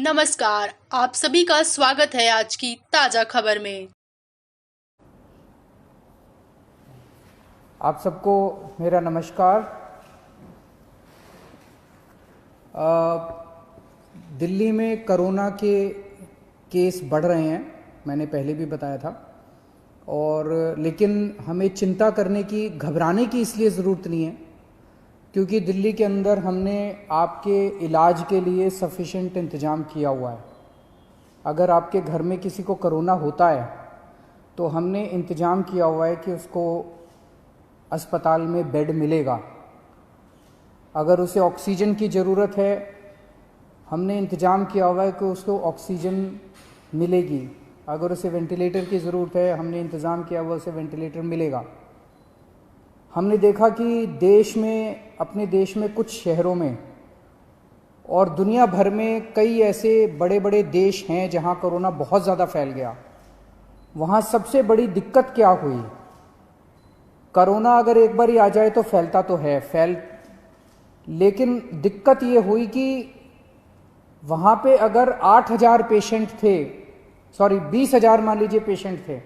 नमस्कार, आप सभी का स्वागत है आज की ताजा खबर में। आप सबको मेरा नमस्कार। दिल्ली में कोरोना के केस बढ़ रहे हैं, मैंने पहले भी बताया था। और लेकिन हमें चिंता करने की, घबराने की इसलिए ज़रूरत नहीं है क्योंकि दिल्ली के अंदर हमने आपके इलाज के लिए सफिशेंट इंतज़ाम किया हुआ है। अगर आपके घर में किसी को कोरोना होता है तो हमने इंतज़ाम किया हुआ है कि उसको अस्पताल में बेड मिलेगा। अगर उसे ऑक्सीजन की ज़रूरत है, हमने इंतज़ाम किया हुआ है कि उसको ऑक्सीजन मिलेगी। अगर उसे वेंटिलेटर की ज़रूरत है, हमने इंतज़ाम किया हुआ उसे वेंटिलेटर मिलेगा। हमने देखा कि देश में, अपने देश में कुछ शहरों में और दुनिया भर में कई ऐसे बड़े बड़े देश हैं जहां कोरोना बहुत ज़्यादा फैल गया। वहां सबसे बड़ी दिक्कत क्या हुई? कोरोना अगर एक बार ही आ जाए तो फैलता तो है, लेकिन दिक्कत ये हुई कि वहां पे अगर 8,000 पेशेंट थे, 20,000 मान लीजिए पेशेंट थे,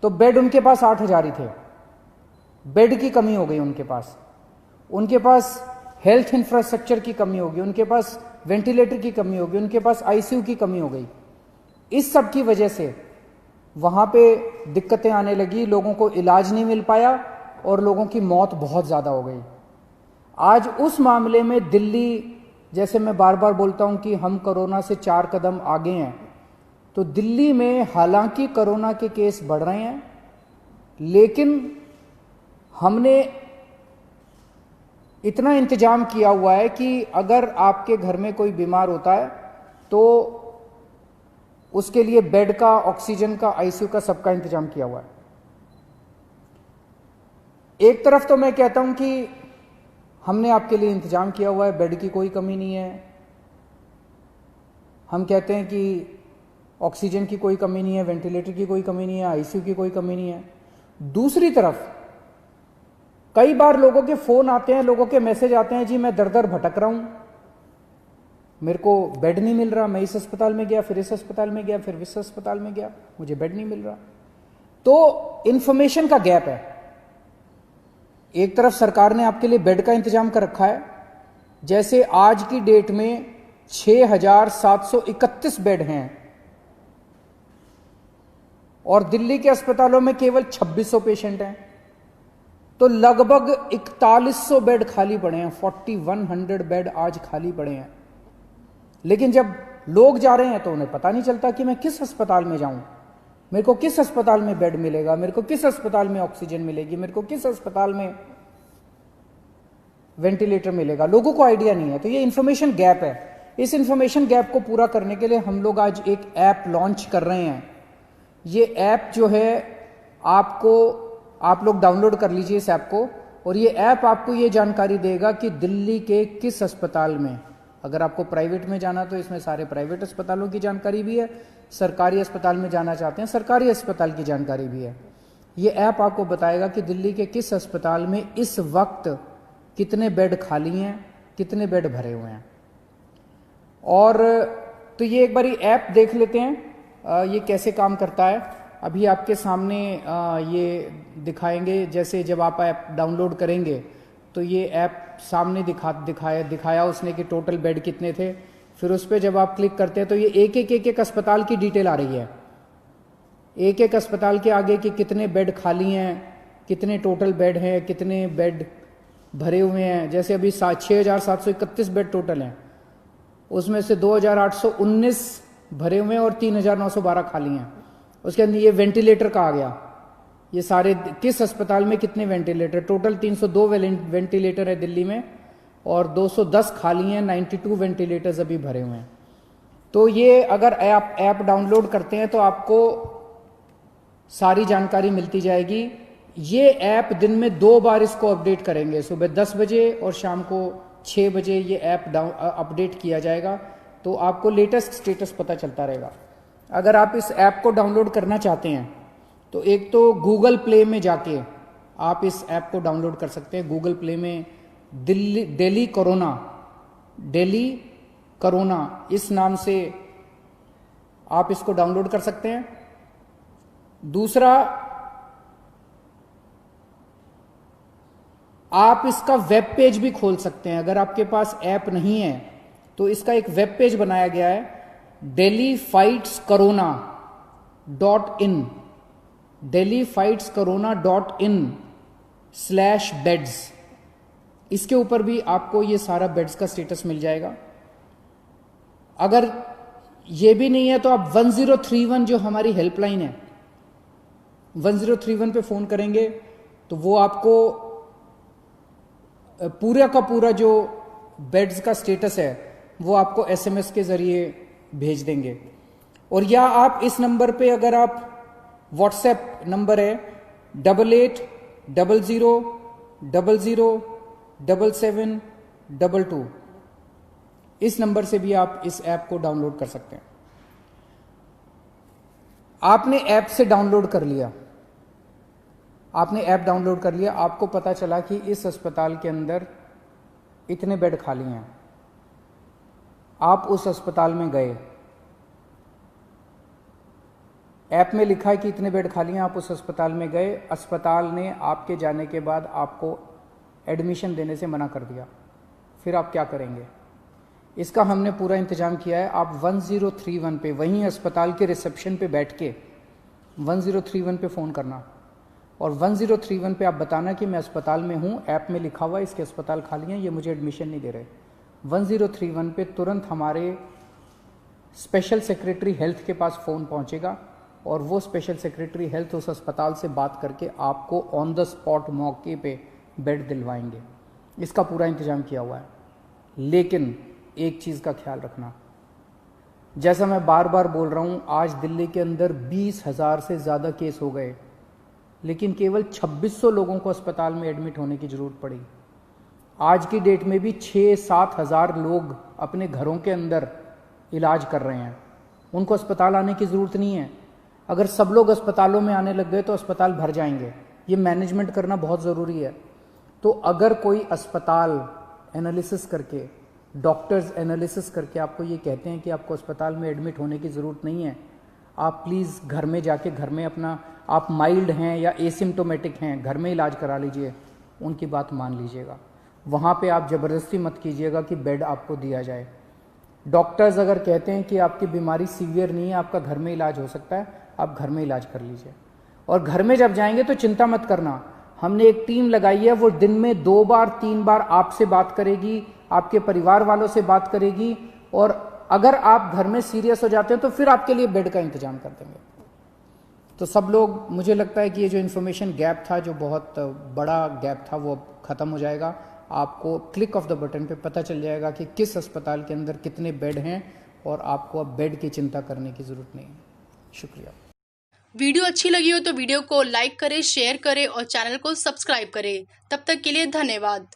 तो बेड उनके पास 8,000 ही थे। बेड की कमी हो गई उनके पास हेल्थ इंफ्रास्ट्रक्चर की कमी होगी, उनके पास वेंटिलेटर की कमी होगी, उनके पास आईसीयू की कमी हो गई। इस सब की वजह से वहां पे दिक्कतें आने लगी, लोगों को इलाज नहीं मिल पाया और लोगों की मौत बहुत ज़्यादा हो गई। आज उस मामले में दिल्ली, जैसे मैं बार बार बोलता हूं कि हम कोरोना से 4 कदम आगे हैं, तो दिल्ली में हालांकि कोरोना के केस बढ़ रहे हैं, लेकिन हमने इतना इंतजाम किया हुआ है कि अगर आपके घर में कोई बीमार होता है तो उसके लिए बेड का, ऑक्सीजन का, आईसीयू का, सबका इंतजाम किया हुआ है। एक तरफ तो मैं कहता हूं कि हमने आपके लिए इंतजाम किया हुआ है, बेड की कोई कमी नहीं है। हम कहते हैं कि ऑक्सीजन की कोई कमी नहीं है, वेंटिलेटर की कोई कमी नहीं है, आईसीयू की कोई कमी नहीं है। दूसरी तरफ कई बार लोगों के फोन आते हैं, लोगों के मैसेज आते हैं, जी मैं दर दर भटक रहा हूं, मेरे को बेड नहीं मिल रहा, मैं इस अस्पताल में गया, फिर इस अस्पताल में गया, फिर इस अस्पताल में गया, मुझे बेड नहीं मिल रहा। तो इंफॉर्मेशन का गैप है। एक तरफ सरकार ने आपके लिए बेड का इंतजाम कर रखा है, जैसे आज की डेट में 6,731 बेड हैं और दिल्ली के अस्पतालों में केवल 2,600 पेशेंट हैं, तो लगभग 4,100 बेड खाली पड़े हैं। 4,100 बेड आज खाली पड़े हैं। लेकिन जब लोग जा रहे हैं तो उन्हें पता नहीं चलता कि मैं किस अस्पताल में जाऊं, मेरे को किस अस्पताल में बेड मिलेगा, मेरे को किस अस्पताल में ऑक्सीजन मिलेगी, मेरे को किस अस्पताल में वेंटिलेटर मिलेगा। लोगों को आइडिया नहीं है। तो ये इंफॉर्मेशन गैप है। इस इंफॉर्मेशन गैप को पूरा करने के लिए हम लोग आज एक ऐप लॉन्च कर रहे हैं। ये ऐप जो है, आप लोग डाउनलोड कर लीजिए इस ऐप को, और ये ऐप आपको ये जानकारी देगा कि दिल्ली के किस अस्पताल में, अगर आपको प्राइवेट में जाना तो इसमें सारे प्राइवेट अस्पतालों की जानकारी भी है, सरकारी अस्पताल में जाना चाहते हैं सरकारी अस्पताल की जानकारी भी है। ये ऐप आपको बताएगा कि दिल्ली के किस अस्पताल में इस वक्त कितने बेड खाली हैं, कितने बेड भरे हुए हैं। और तो ये एक बारी ऐप देख लेते हैं ये कैसे काम करता है। अभी आपके सामने ये दिखाएंगे। जैसे जब आप ऐप डाउनलोड करेंगे तो ये ऐप सामने दिखाया उसने कि टोटल बेड कितने थे। फिर उस पर जब आप क्लिक करते हैं तो ये एक अस्पताल की डिटेल आ रही है। एक अस्पताल के आगे कि कितने बेड खाली हैं, कितने टोटल बेड हैं, कितने बेड भरे हुए हैं। जैसे अभी 6,731 बेड टोटल हैं, उसमें से 2,819 भरे हुए हैं और 3,912 खाली हैं। उसके अंदर ये वेंटिलेटर का आ गया, ये सारे किस अस्पताल में कितने वेंटिलेटर। टोटल 302 वेंटिलेटर है दिल्ली में और 210 खाली हैं, 92 वेंटिलेटर्स अभी भरे हुए हैं। तो ये अगर ऐप डाउनलोड करते हैं तो आपको सारी जानकारी मिलती जाएगी। ये ऐप दिन में 2 बार इसको अपडेट करेंगे, सुबह 10 बजे और शाम को 6 बजे ये ऐप अपडेट किया जाएगा, तो आपको लेटेस्ट स्टेटस पता चलता रहेगा। अगर आप इस ऐप को डाउनलोड करना चाहते हैं तो एक तो गूगल प्ले में जाके आप इस ऐप को डाउनलोड कर सकते हैं। गूगल प्ले में दिल्ली कोरोना, इस नाम से आप इसको डाउनलोड कर सकते हैं। दूसरा, आप इसका वेब पेज भी खोल सकते हैं। अगर आपके पास ऐप नहीं है तो इसका एक वेब पेज बनाया गया है, delhifightscorona.in, delhifightscorona.in/beds। इसके ऊपर भी आपको ये सारा बेड्स का स्टेटस मिल जाएगा। अगर ये भी नहीं है तो आप 1031 जो हमारी हेल्पलाइन है, 1031 पे फोन करेंगे तो वो आपको पूरा का पूरा जो बेड्स का स्टेटस है वो आपको एसएमएस के जरिए भेज देंगे। और या आप इस नंबर पे, अगर आप व्हाट्सएप नंबर है 8800007722, इस नंबर से भी आप इस ऐप को डाउनलोड कर सकते हैं। आपने ऐप से डाउनलोड कर लिया, आपने ऐप डाउनलोड कर लिया, आपको पता चला कि इस अस्पताल के अंदर इतने बेड खाली हैं। आप उस अस्पताल में गए, ऐप में लिखा है कि इतने बेड खाली हैं, आप उस अस्पताल में गए, अस्पताल ने आपके जाने के बाद आपको एडमिशन देने से मना कर दिया, फिर आप क्या करेंगे? इसका हमने पूरा इंतजाम किया है। आप 1031 पे, वहीं अस्पताल के रिसेप्शन पे बैठ के 1031 पे फ़ोन करना और 1031 पे आप बताना कि मैं अस्पताल में हूँ, ऐप में लिखा हुआ है इसके अस्पताल खाली हैं, ये मुझे एडमिशन नहीं दे रहे। 1031 पे तुरंत हमारे स्पेशल सेक्रेटरी हेल्थ के पास फ़ोन पहुँचेगा और वो स्पेशल सेक्रेटरी हेल्थ उस अस्पताल से बात करके आपको ऑन द स्पॉट मौके पे बेड दिलवाएंगे। इसका पूरा इंतजाम किया हुआ है। लेकिन एक चीज़ का ख्याल रखना, जैसा मैं बार बार बोल रहा हूँ, आज दिल्ली के अंदर 20,000 से ज़्यादा केस हो गए, लेकिन केवल 2600 लोगों को अस्पताल में एडमिट होने की ज़रूरत पड़ी। आज की डेट में भी 6-7 हज़ार लोग अपने घरों के अंदर इलाज कर रहे हैं, उनको अस्पताल आने की ज़रूरत नहीं है। अगर सब लोग अस्पतालों में आने लग गए तो अस्पताल भर जाएंगे। ये मैनेजमेंट करना बहुत ज़रूरी है। तो अगर कोई अस्पताल एनालिसिस करके, डॉक्टर्स एनालिसिस करके आपको ये कहते हैं कि आपको अस्पताल में एडमिट होने की ज़रूरत नहीं है, आप प्लीज़ घर में जाके, घर में अपना, आप माइल्ड हैं या एसिम्टोमेटिक हैं, घर में इलाज करा लीजिए, उनकी बात मान लीजिएगा। वहाँ पे आप ज़बरदस्ती मत कीजिएगा कि बेड आपको दिया जाए। डॉक्टर्स अगर कहते हैं कि आपकी बीमारी सीवियर नहीं है, आपका घर में इलाज हो सकता है, आप घर में इलाज कर लीजिए। और घर में जब जाएंगे तो चिंता मत करना, हमने एक टीम लगाई है, वो दिन में 2 बार 3 बार आपसे बात करेगी, आपके परिवार वालों से बात करेगी, और अगर आप घर में सीरियस हो जाते हैं तो फिर आपके लिए बेड का इंतजाम कर देंगे। तो सब लोग, मुझे लगता है कि ये जो इन्फॉर्मेशन गैप था, जो बहुत बड़ा गैप था, वो अब ख़त्म हो जाएगा। आपको क्लिक ऑफ द बटन पे पता चल जाएगा कि किस अस्पताल के अंदर कितने बेड हैं और आपको अब बेड की चिंता करने की ज़रूरत नहीं है। शुक्रिया। वीडियो अच्छी लगी हो तो वीडियो को लाइक करें, शेयर करें और चैनल को सब्सक्राइब करें। तब तक के लिए धन्यवाद।